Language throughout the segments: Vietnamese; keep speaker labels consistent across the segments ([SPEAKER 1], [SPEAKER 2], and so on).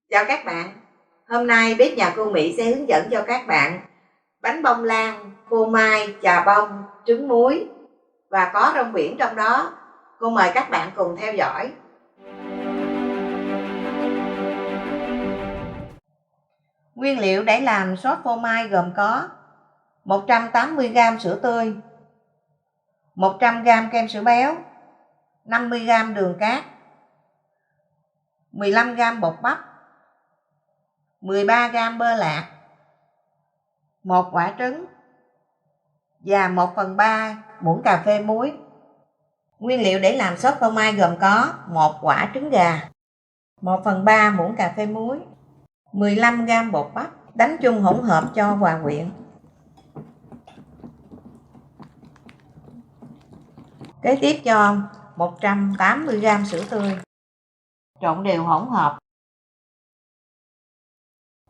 [SPEAKER 1] Chào các bạn, hôm nay bếp nhà cô Mỹ sẽ hướng dẫn cho các bạn bánh bông lan, phô mai, chà bông, trứng muối và có rong biển trong đó. Cô mời các bạn cùng theo dõi. Nguyên liệu để làm sốt phô mai gồm có 180g sữa tươi, 100g kem sữa béo, 50g đường cát, 15g bột bắp, 13g bơ lạc, 1 quả trứng và 1/3 muỗng cà phê muối. Nguyên liệu để làm sốt phô mai gồm có 1 quả trứng gà, 1/3 muỗng cà phê muối, 15g bột bắp, đánh chung hỗn hợp cho hòa quyện. Kế tiếp cho 180g sữa tươi, trộn đều hỗn hợp.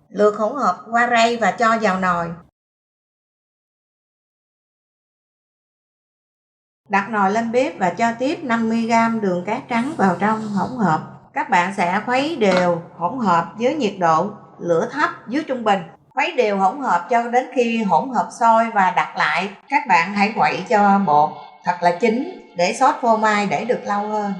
[SPEAKER 1] Lượt hỗn hợp qua rây và cho vào nồi. Đặt nồi lên bếp và cho tiếp 50g đường cát trắng vào trong hỗn hợp. Các bạn sẽ khuấy đều hỗn hợp với nhiệt độ lửa thấp dưới trung bình. Khuấy đều hỗn hợp cho đến khi hỗn hợp sôi và đặt lại. Các bạn hãy quậy cho bột thật là chín để sốt phô mai để được lâu hơn.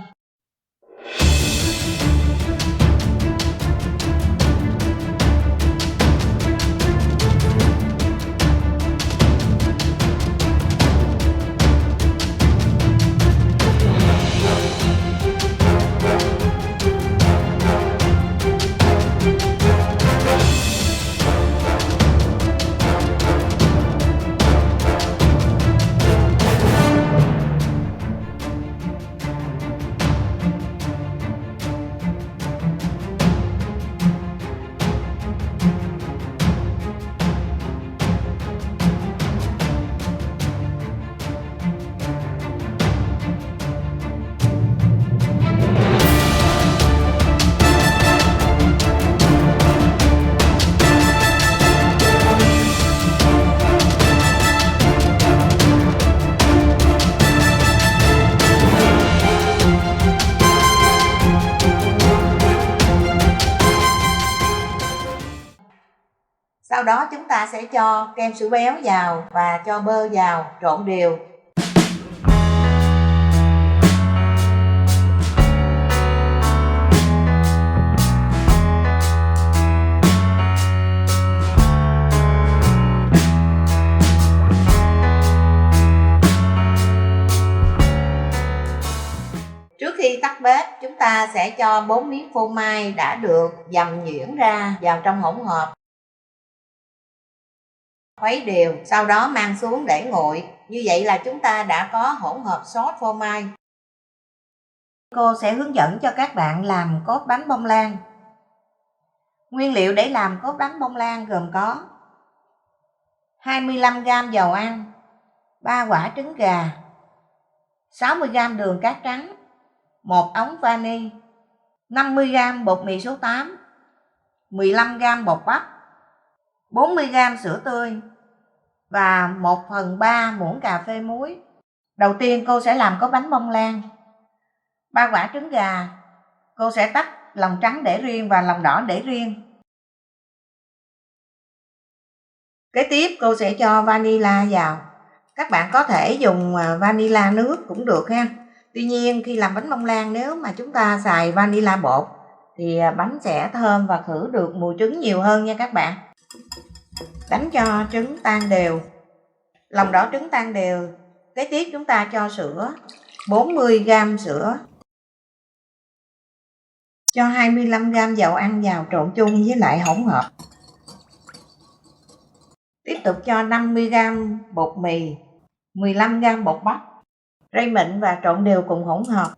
[SPEAKER 1] Sau đó chúng ta sẽ cho kem sữa béo vào và cho bơ vào, trộn đều. Trước khi tắt bếp, chúng ta sẽ cho 4 miếng phô mai đã được dầm nhuyễn ra vào trong hỗn hợp. Khuấy đều, sau đó mang xuống để nguội. Như vậy là chúng ta đã có hỗn hợp sốt phô mai. Cô sẽ hướng dẫn cho các bạn làm cốt bánh bông lan. Nguyên liệu để làm cốt bánh bông lan gồm có 25g dầu ăn, 3 quả trứng gà, 60g đường cát trắng, 1 ống vani, 50g bột mì số 8, 15g bột bắp, 40g sữa tươi và 1/3 muỗng cà phê muối. Đầu tiên cô sẽ làm có bánh bông lan. 3 quả trứng gà, cô sẽ tách lòng trắng để riêng và lòng đỏ để riêng. Kế tiếp cô sẽ cho vanilla vào. Các bạn có thể dùng vanilla nước cũng được ha. Tuy nhiên khi làm bánh bông lan, nếu mà chúng ta xài vanilla bột thì bánh sẽ thơm và khử được mùi trứng nhiều hơn nha các bạn. Đánh cho trứng tan đều, lòng đỏ trứng tan đều. Kế tiếp chúng ta cho sữa, 40g sữa, cho 25g dầu ăn vào trộn chung với lại hỗn hợp. Tiếp tục cho 50g bột mì, 15g bột bắp, rây mịn và trộn đều cùng hỗn hợp.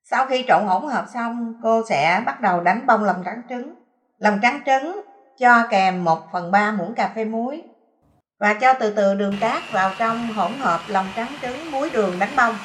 [SPEAKER 1] Sau khi trộn hỗn hợp xong, cô sẽ bắt đầu đánh bông lòng trắng trứng. Lòng trắng trứng cho kèm 1/3 muỗng cà phê muối và cho từ từ đường cát vào trong hỗn hợp lòng trắng trứng, muối, đường đánh bông.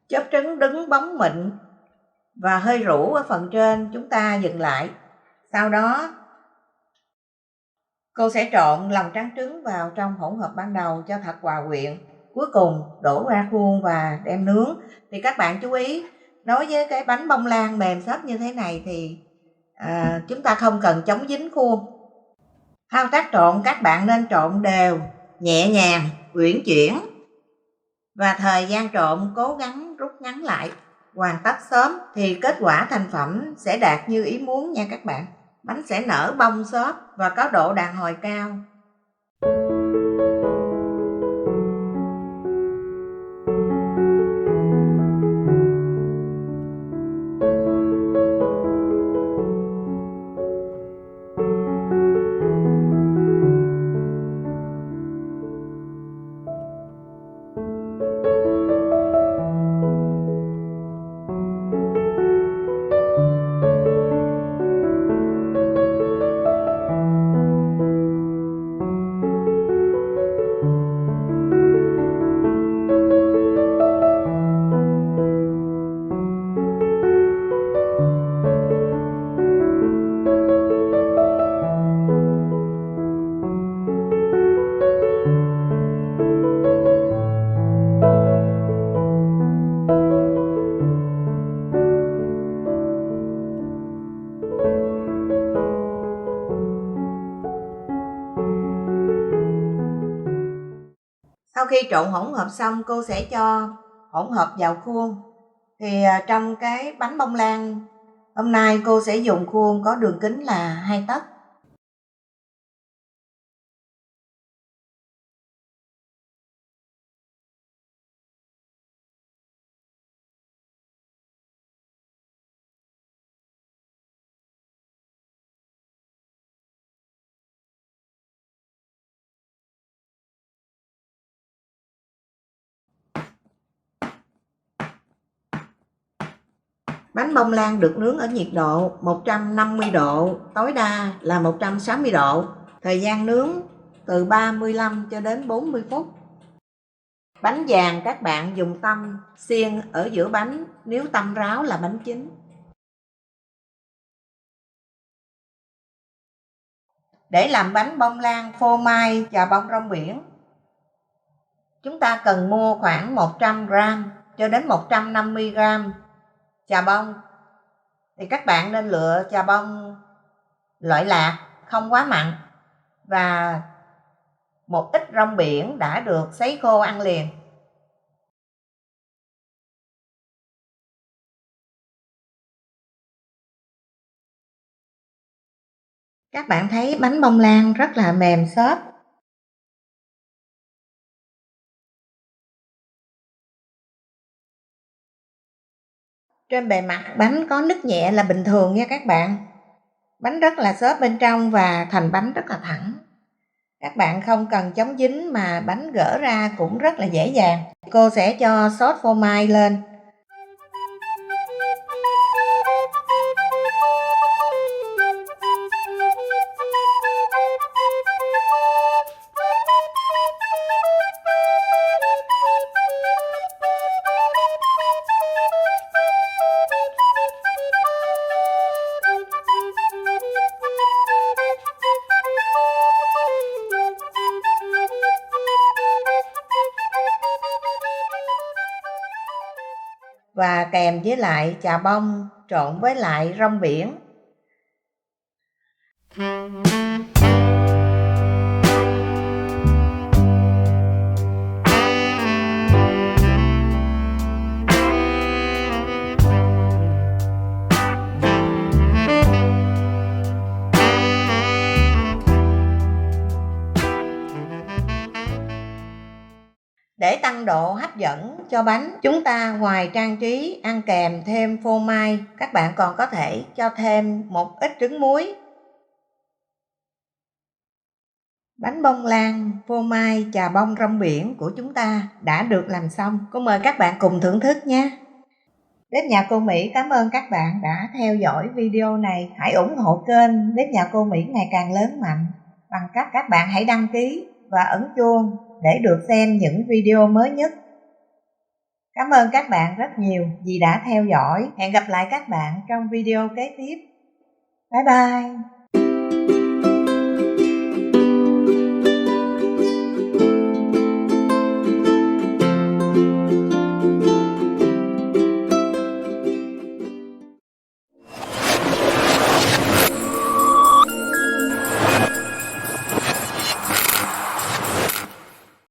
[SPEAKER 1] Chóp trứng đứng bóng mịn và hơi rũ ở phần trên, chúng ta dừng lại. Sau đó cô sẽ trộn lòng trắng trứng vào trong hỗn hợp ban đầu cho thật hòa quyện. Cuối cùng đổ ra khuôn và đem nướng. Thì các bạn chú ý, đối với cái bánh bông lan mềm xốp như thế này thì chúng ta không cần chống dính khuôn. Thao tác trộn các bạn nên trộn đều, nhẹ nhàng, uyển chuyển. Và thời gian trộn cố gắng rút ngắn lại. Hoàn tất sớm thì kết quả thành phẩm sẽ đạt như ý muốn nha các bạn. Bánh sẽ nở bông xốp và có độ đàn hồi cao. Sau khi trộn hỗn hợp xong, cô sẽ cho hỗn hợp vào khuôn. Thì trong cái bánh bông lan hôm nay cô sẽ dùng khuôn có đường kính là 2 tấc. Bánh bông lan được nướng ở nhiệt độ 150 độ, tối đa là 160 độ. Thời gian nướng từ 35 cho đến 40 phút. Bánh vàng các bạn dùng tăm xiên ở giữa bánh, nếu tăm ráo là bánh chín. Để làm bánh bông lan phô mai chà bông rong biển, chúng ta cần mua khoảng 100g cho đến 150g chà bông. Thì các bạn nên lựa chà bông loại lạc, không quá mặn, và một ít rong biển đã được sấy khô ăn liền. Các bạn thấy bánh bông lan rất là mềm xốp. Trên bề mặt bánh có nứt nhẹ là bình thường nha các bạn. Bánh rất là xốp bên trong và thành bánh rất là thẳng. Các bạn không cần chống dính mà bánh gỡ ra cũng rất là dễ dàng. Cô sẽ cho sốt phô mai lên. và kèm với lại chà bông trộn với lại rong biển. Để tăng độ hấp dẫn cho bánh, chúng ta ngoài trang trí ăn kèm thêm phô mai, các bạn còn có thể cho thêm một ít trứng muối. Bánh bông lan, phô mai, chà bông rong biển của chúng ta đã được làm xong. Cô mời các bạn cùng thưởng thức nhé. Bếp Nhà Cô Mỹ cảm ơn các bạn đã theo dõi video này. Hãy ủng hộ kênh Bếp Nhà Cô Mỹ ngày càng lớn mạnh bằng cách các bạn hãy đăng ký và ấn chuông để được xem những video mới nhất. Cảm ơn các bạn rất nhiều vì đã theo dõi. Hẹn gặp lại các bạn trong video kế tiếp. Bye bye!